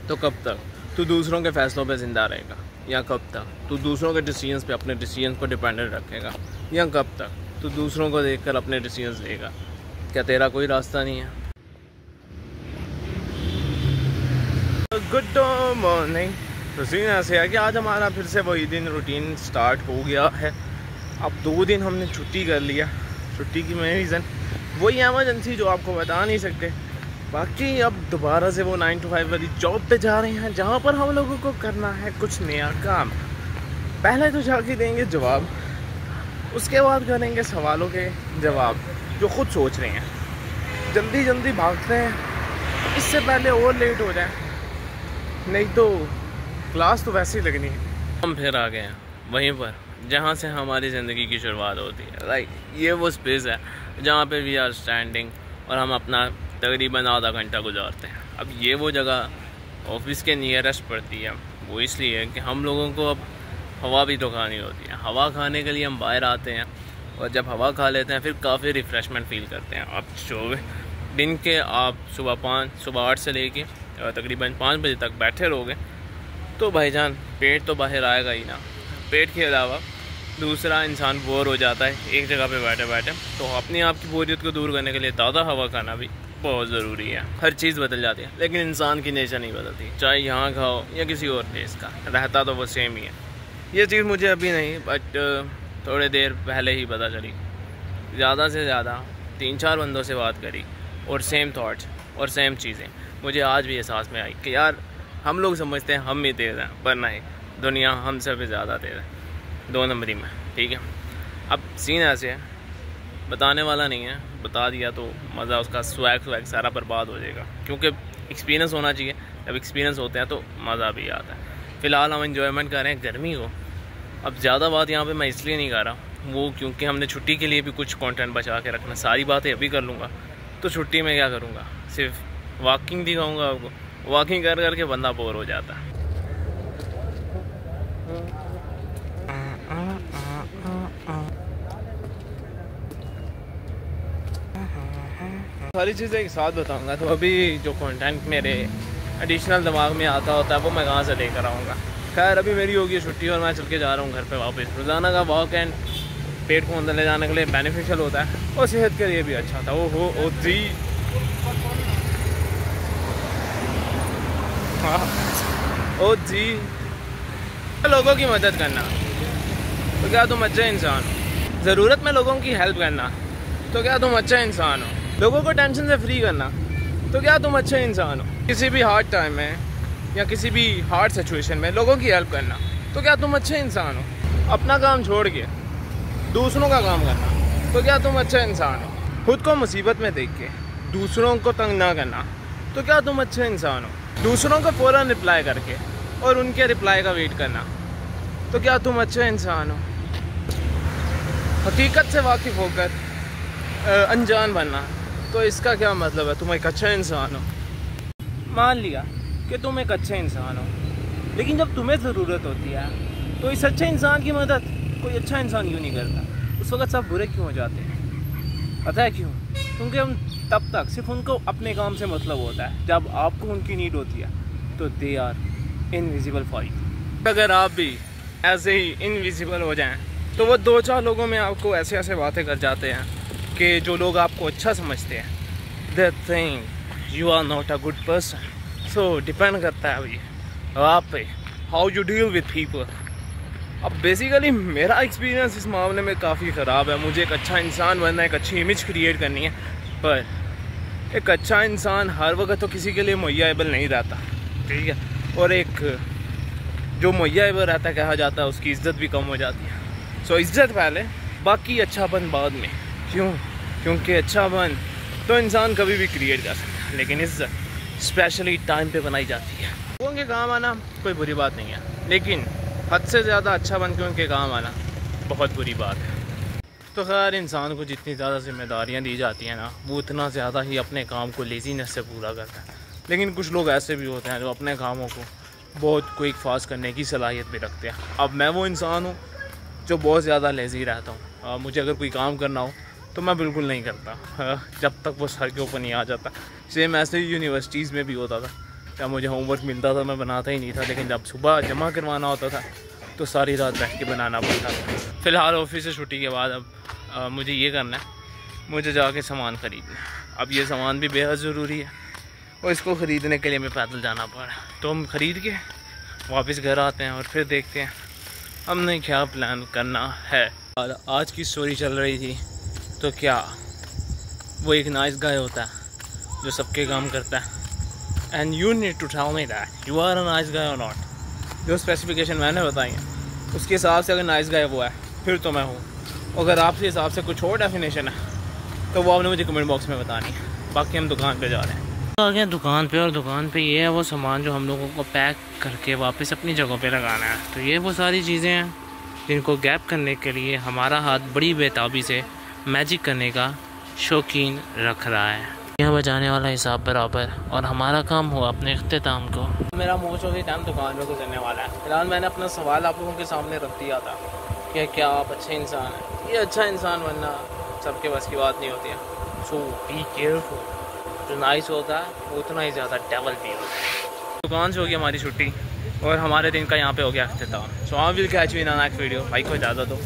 तो कब तक तू दूसरों के फैसलों पे ज़िंदा रहेगा? या कब तक तू दूसरों के डिसीजंस पे अपने डिसीजंस को डिपेंडेंट रखेगा? या कब तक तू दूसरों को देखकर अपने डिसीजंस लेगा? क्या तेरा कोई रास्ता नहीं है? Good morning. तो सीन ऐसे है कि आज हमारा फिर से वही दिन रूटीन स्टार्ट हो गया है। अब 2 दिन हमने छुट्टी कर लिया। छुट्टी की मेन रीज़न वही एमरजेंसी जो आपको बता नहीं सकते। बाकी अब दोबारा से वो 9 to 5 वाली जॉब पे जा रहे हैं, जहाँ पर हम लोगों को करना है कुछ नया काम। पहले तो जाके देंगे जवाब, उसके बाद करेंगे सवालों के जवाब जो खुद सोच रहे हैं। जल्दी जल्दी भागते हैं इससे पहले और लेट हो जाए, नहीं तो क्लास तो वैसे ही लगनी है। हम फिर आ गए हैं वहीं पर जहाँ से हमारी ज़िंदगी की शुरुआत होती है। राइट, ये वो स्पेस है जहाँ पे वी आर स्टैंडिंग और हम अपना तकरीबन आधा घंटा गुजारते हैं। अब ये वो जगह ऑफिस के नियरेस्ट पड़ती है, वो इसलिए कि हम लोगों को अब हवा भी तो खानी होती है। हवा खाने के लिए हम बाहर आते हैं और जब हवा खा लेते हैं फिर काफ़ी रिफ़्रेशमेंट फ़ील करते हैं। अब जो दिन के आप सुबह 8 से लेके तकरीबन 5 बजे तक बैठे रहोगे तो भाईजान पेट तो बाहर आएगा ही ना। पेट के अलावा दूसरा इंसान बोर हो जाता है एक जगह पे बैठे बैठे। तो अपने आप की बोरियत को दूर करने के लिए ताज़ा हवा खाना भी बहुत ज़रूरी है। हर चीज़ बदल जाती है लेकिन इंसान की नेचर नहीं बदलती, चाहे यहाँ खाओ या किसी और देश का, रहता तो वो सेम ही है। ये चीज़ मुझे अभी नहीं बट थोड़ी देर पहले ही पता चली। ज़्यादा से ज़्यादा 3-4 बंदों से बात करी और सेम थॉट्स और सेम चीज़ें मुझे आज भी एहसास में आई कि यार हम लोग समझते हैं हम ही तेज़ हैं, पर नहीं, दुनिया हमसे भी ज़्यादा तेज़ है 2 नंबरी में। ठीक है, अब सीन ऐसे है, बताने वाला नहीं है, बता दिया तो मज़ा उसका स्वैग सारा बर्बाद हो जाएगा, क्योंकि एक्सपीरियंस होना चाहिए। जब एक्सपीरियंस होते हैं तो मज़ा भी आता है। फ़िलहाल हम एंजॉयमेंट कर रहे हैं गर्मी को। अब ज़्यादा बात यहाँ पे मैं इसलिए नहीं कर रहा वो क्योंकि हमने छुट्टी के लिए भी कुछ कंटेंट बचा के रखना। सारी बातें अभी कर लूँगा तो छुट्टी में क्या करूँगा, सिर्फ वॉकिंग दिखाऊँगा आपको। वॉकिंग कर करके बंदा बोर हो जाता है। सारी चीज़ें एक साथ बताऊंगा तो अभी जो कंटेंट मेरे एडिशनल दिमाग में आता होता है वो मैं कहाँ से लेकर आऊँगा। खैर अभी मेरी होगी छुट्टी और मैं चल के जा रहा हूँ घर पे वापस। रोज़ाना का वॉक एंड पेट को अंदर ले जाने के लिए बेनिफिशियल होता है और सेहत के लिए भी अच्छा था। ओ जी हाँ, ओ जी लोगों की मदद करना तो क्या तुम अच्छे इंसान हो? ज़रूरत में लोगों की हेल्प करना तो क्या तुम अच्छे इंसान हो? लोगों को टेंशन से फ्री करना तो क्या तुम अच्छे इंसान हो? किसी भी हार्ड टाइम में या किसी भी हार्ड सिचुएशन में लोगों की हेल्प करना तो क्या तुम अच्छे इंसान हो? अपना काम छोड़ के दूसरों का काम करना तो क्या तुम अच्छे इंसान हो? खुद को मुसीबत में देख के दूसरों को तंग ना करना तो क्या तुम अच्छे इंसान हो? दूसरों को फ़ौरन रिप्लाई करके और उनके रिप्लाई का वेट करना तो क्या तुम अच्छे इंसान हो? हकीकत से वाकिफ़ होकर अनजान बनना तो इसका क्या मतलब है तुम एक अच्छा इंसान हो? मान लिया कि तुम एक अच्छे इंसान हो, लेकिन जब तुम्हें ज़रूरत होती है तो इस अच्छे इंसान की मदद कोई अच्छा इंसान क्यों नहीं करता? उस वक्त सब बुरे क्यों हो जाते हैं? पता है क्यों? क्योंकि हम तब तक सिर्फ उनको अपने काम से मतलब होता है, जब आपको उनकी नीड होती है तो they are invisible for you. अगर आप भी ऐसे ही इनविजिबल हो जाएं तो वो 2-4 लोगों में आपको ऐसे ऐसे बातें कर जाते हैं कि जो लोग आपको अच्छा समझते हैं they think you are not a good person. So depend करता है अभी आप पे how you deal with people. अब बेसिकली मेरा एक्सपीरियंस इस मामले में काफ़ी ख़राब है। मुझे एक अच्छा इंसान बनना है, एक अच्छी इमेज क्रिएट करनी है, पर एक अच्छा इंसान हर वक्त तो किसी के लिए मुहैया-एबल नहीं रहता। ठीक है, और एक जो मुहैया-एबल रहता है कहा जाता है उसकी इज़्ज़त भी कम हो जाती है। सो इज़्ज़त पहले, बाकी अच्छापन बाद में। क्यों? क्योंकि अच्छापन तो इंसान कभी भी क्रिएट कर सकता है, लेकिन इज़्ज़त स्पेशली टाइम पे बनाई जाती है। लोगों के काम आना कोई बुरी बात नहीं है, लेकिन हद से ज़्यादा अच्छा बन के उनके काम आना बहुत बुरी बात है। तो खैर इंसान को जितनी ज़्यादा जिम्मेदारियाँ दी जाती हैं ना वो उतना ज़्यादा ही अपने काम को लेजीनेस से पूरा करता है। लेकिन कुछ लोग ऐसे भी होते हैं जो अपने कामों को बहुत क्विक फास्ट करने की सलाहियत भी रखते हैं। अब मैं वो इंसान हूँ जो बहुत ज़्यादा लेज़ी रहता हूँ। मुझे अगर कोई काम करना हो तो मैं बिल्कुल नहीं करता जब तक वो सर के ऊपर नहीं आ जाता। सेम ऐसे ही यूनिवर्सिटीज़ में भी होता था जब मुझे होमवर्क मिलता था मैं बनाता ही नहीं था, लेकिन जब सुबह जमा करवाना होता था तो सारी रात बैठ के बनाना पड़ता था। फ़िलहाल ऑफिस से छुट्टी के बाद अब मुझे ये करना है, मुझे जाके सामान ख़रीदना है। अब ये सामान भी बेहद ज़रूरी है और इसको ख़रीदने के लिए मैं पैदल जाना पड़ा। तो हम ख़रीद के वापस घर आते हैं और फिर देखते हैं हमने क्या प्लान करना है। और आज की स्टोरी चल रही थी तो क्या वो एक नाइस गाय होता है जो सबके काम करता है, and you need to tell me that you are a nice guy और नॉट। जो स्पेसिफिकेशन मैंने बताई है उसके हिसाब से अगर नाइस गाय वो है फिर तो मैं हूँ। अगर आपके हिसाब से कुछ और डेफिनेशन है तो वो आपने मुझे कमेंट बॉक्स में बतानी है। बाकी हम दुकान पे जा रहे हैं। आ गए दुकान पे, और दुकान पे ये है वो सामान जो हम लोगों को पैक करके वापस अपनी जगह पे लगाना है। तो ये वो सारी चीज़ें हैं जिनको गैप करने के लिए हमारा हाथ बड़ी बेताबी से मैजिक करने का शौकीन रख रहा है। यह बजाने वाला हिसाब बराबर और हमारा काम हुआ अपने इख्तिताम को। मेरा मोस्ट ऑफ द टाइम दुकान में गुजरने वाला है। फिलहाल मैंने अपना सवाल आप लोगों के सामने रख दिया था कि क्या आप अच्छे इंसान हैं। ये अच्छा इंसान बनना सबके बस की बात नहीं होती है। सो बी केयरफुल। जो नाइस होता है वो उतना ही ज़्यादा डेवल भी होता है। दुकान से हो गई हमारी छुट्टी और हमारे दिन का यहाँ पे हो गया इख्तिताम। So I will catch you in next video. भाई को इजाज़त दो।